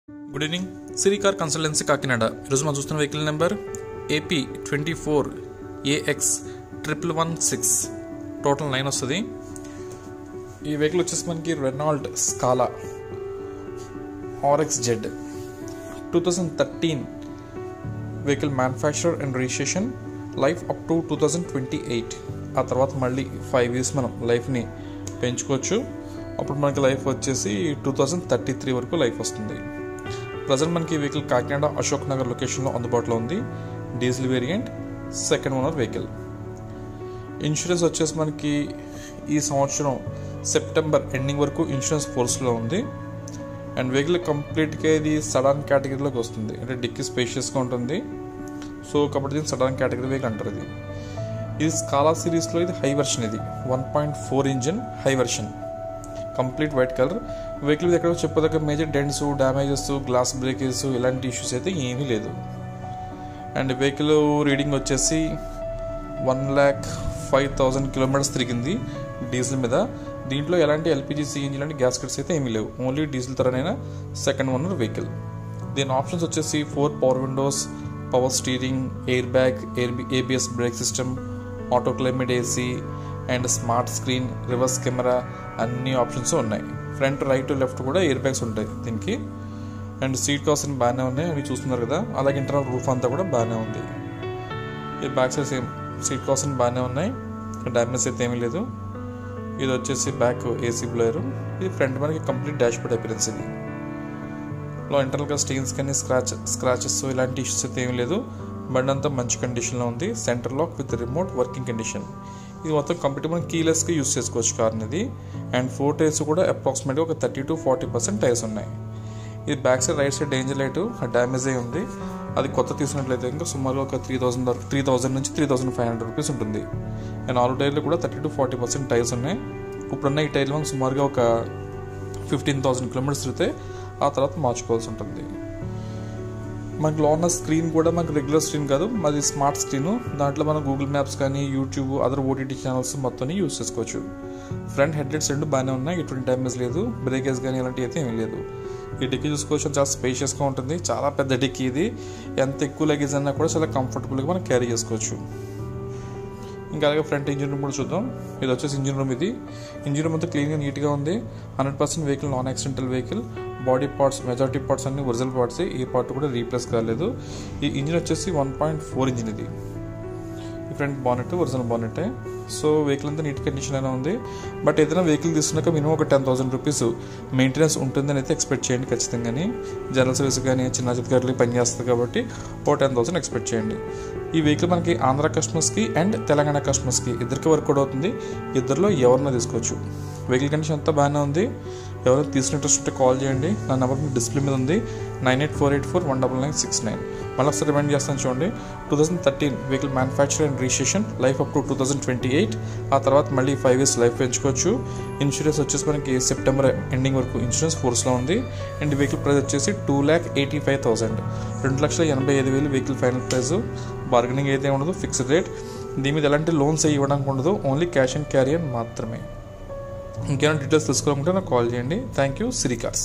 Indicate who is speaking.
Speaker 1: Good evening. Siri car consultancy Kakinada. ఈరోజు మనం చూస్తున్న వెహికల్ నెంబర్ AP24AX11116. టోటల్ 9 వస్తుంది. ఈ వెహికల్ వచ్చేసి మనకి Renault scallop RXZ 2013 vehicle manufacturer and registration, life up to 2028. ఆ తర్వాత మళ్ళీ 5 years మనం లైఫ్ని పెంచుకోవచ్చు. అప్పుడు మనకి లైఫ్ వచ్చేసి 2033 వరకు లైఫ్ వస్తుంది. ప్రజెంట్ మనకి ఈ వెహికల్ కాకినాడ అశోక్ నగర్ లొకేషన్లో అందుబాటులో ఉంది. Diesel variant, second owner vehicle. Insurance వచ్చేసి మనకి ఈ సంవత్సరం సెప్టెంబర్ ఎండింగ్ వరకు ఇన్సూరెన్స్ ఫోర్స్లో ఉంది. అండ్ వెహికల్ కంప్లీట్గా ఇది సడాన్ కేటగిరీలోకి వస్తుంది. అంటే డిక్కీ స్పేషియస్గా ఉంటుంది. సో కాబట్టి దీన్ని సడాన్ కేటగిరీ వెహికల్ అంటారు. ఇది స్కాలా సిరీస్లో ఇది హై వెర్షన్. ఇది 1.4 engine high version, complete white colour vehicle. ఎక్కడ చెప్పదగ్గ major dents, damages, glass breakage ఇలాంటి ఇష్యూస్ అయితే ఏమీ లేదు. అండ్ వెహికల్ రీడింగ్ వచ్చేసి 1,05,000 కిలోమీటర్స్ తిరిగింది డీజిల్ మీద. దీంట్లో ఎలాంటి LPG, CNG లాంటి గ్యాస్ కట్స్ అయితే ఏమీ లేవు. ఓన్లీ డీజిల్ తరనైనా సెకండ్ ఓనర్ వెహికల్. దీని ఆప్షన్స్ వచ్చేసి 4 power windows, power steering, air bag, ABS brake system, auto climate AC and smart screen, reverse camera అన్ని ఆప్షన్స్ ఉన్నాయి. ఫ్రంట్, రైట్, లెఫ్ట్ కూడా ఎయిర్ బ్యాగ్స్ ఉంటాయి దీనికి. అండ్ సీట్ కవర్స్ బాగానే ఉన్నాయి, అవి చూస్తున్నారు కదా. అలాగే ఇంటర్నల్ రూఫ్ అంతా కూడా బాగానే ఉంది. ఈ back side same seat covers బాగానే ఉన్నాయి, డ్యామేజ్ అయితే ఏమీ లేదు. ఇది వచ్చేసి బ్యాక్ AC బ్లోయర్. ఇది ఫ్రంట్ మనకి కంప్లీట్ డాష్ బోర్డ్ అపిరెన్స్. ఇది లో ఇంటర్నల్గా స్టీన్స్ కానీ స్క్రాచెస్ ఇలాంటి ఇష్యూస్ అయితే ఏమీ లేదు. బండి అంతా మంచి కండిషన్లో ఉంది. Centre lock with remote working condition. ఇది మొత్తం కంప్లీట్ మనం కీలెస్గా యూస్ చేసుకోవచ్చు కార్ని ఇది. అండ్ 4 టైర్స్ కూడా అప్రాక్సిమేట్గా ఒక 30 to 40% టైర్స్ ఉన్నాయి. ఇది back side right side danger light damage అయి ఉంది. అది కొత్త తీసుకున్నట్లయితే ఇంకా సుమారుగా ఒక 3,000 నుంచి 3,500 రూపీస్ ఉంటుంది. అండ్ 4 టైర్లు కూడా 30 to 40% టైర్స్ ఉన్నాయి. ఇప్పుడున్న ఈ టైర్లు మనకు సుమారుగా ఒక 15,000 కిలోమీటర్స్ తిరిగితే ఆ తర్వాత మార్చుకోవాల్సి ఉంటుంది. మనకి లో ఉన్న స్క్రీన్ కూడా మనకి రెగ్యులర్ స్క్రీన్ కాదు, మాది స్మార్ట్ స్క్రీన్. దాంట్లో మనం గూగుల్ మ్యాప్స్ కానీ, యూట్యూబ్, అదర్ OTT ఛానల్స్ మొత్తం యూజ్ చేసుకోవచ్చు. ఫ్రంట్ హెడ్లైట్స్ రెండు బాగానే ఉన్నాయి, ఎటువంటి డ్యామేజ్ లేదు. బ్రేకేజ్ కానీ ఇలాంటివి అయితే ఏమీ లేదు. ఈ డిక్కీ చూసుకోవచ్చు, చాలా స్పేషియస్గా ఉంటుంది. చాలా పెద్ద డిక్కీ ఇది. ఎంత ఎక్కువ లగేజ్ అన్నా కూడా చాలా కంఫర్టబుల్గా మనం క్యారీ చేసుకోవచ్చు. ఇంకా అలాగే ఫ్రంట్ ఇంజిన్ రూమ్ కూడా చూద్దాం. ఇది వచ్చేసి ఇంజిన్ రూమ్. ఇది ఇంజిన్ రూమ్ అంతా క్లీన్గా నీట్గా ఉంది. 100% vehicle non accidental vehicle. Body parts, majority parts అన్ని ఒరిజినల్ పార్ట్స్. ఈ పార్ట్ కూడా రీప్లేస్ కాలేదు. ఈ ఇంజిన్ వచ్చేసి 1.4 ఇంజిన్. ఇది ఈ front bonnet original bonnet. So vehicle అంతా నీట్ కండిషన్ అయినా ఉంది. బట్ ఏదైనా వెహికల్ తీసుకున్నాక మినిమం ఒక 10,000 రూపీస్ మెయింటెనెన్స్ ఉంటుందని అయితే ఎక్స్పెక్ట్ చేయండి ఖచ్చితంగానే. జనరల్ సర్వీస్ కానీ చిన్న చిత్కారులు పనిచేస్తుంది కాబట్టి ఓ 10,000 ఎక్స్పెక్ట్ చేయండి. ఈ వెహికల్ మనకి ఆంధ్ర కస్టమర్స్కి అండ్ తెలంగాణ కస్టమర్స్కి ఇద్దరికి వర్కౌట్ అవుతుంది. ఇద్దరిలో ఎవరైనా తీసుకోవచ్చు. వెహికల్ కండిషన్ అంతా బాగానే ఉంది. ఎవరైనా తీసుకునే ఇంట్రెస్ట్ ఉంటే కాల్ చేయండి. నా నెంబర్ డిస్ప్లే మీద ఉంది, 9848419969. మళ్ళీ ఒకసారి రిమైండ్ చేస్తాను చూడండి. 2013 vehicle manufacture and registration, life up to 2028. ఆ తర్వాత మళ్ళీ 5 years లైఫ్ పెంచుకోవచ్చు. ఇన్సూరెన్స్ వచ్చేసి మనకి సెప్టెంబర్ ఎండింగ్ వరకు ఇన్సూరెన్స్ ఫోర్స్లో ఉంది. అండ్ వెహికల్ ప్రైస్ వచ్చేసి 2,85,000, 2,85,000 వెహికల్ ఫైనల్ ప్రైస్. బార్గెనింగ్ అయితే ఉండదు, ఫిక్స్డ్ రేట్. దీని మీద ఎలాంటి లోన్స్ ఇవ్వడానికి ఉండదు, ఓన్లీ క్యాష్ అండ్ క్యారియర్ మాత్రమే. ఇంకేమైనా డీటెయిల్స్ తెలుసుకోవాలనుకుంటే నాకు కాల్ చేయండి. Thank you. Siri cars.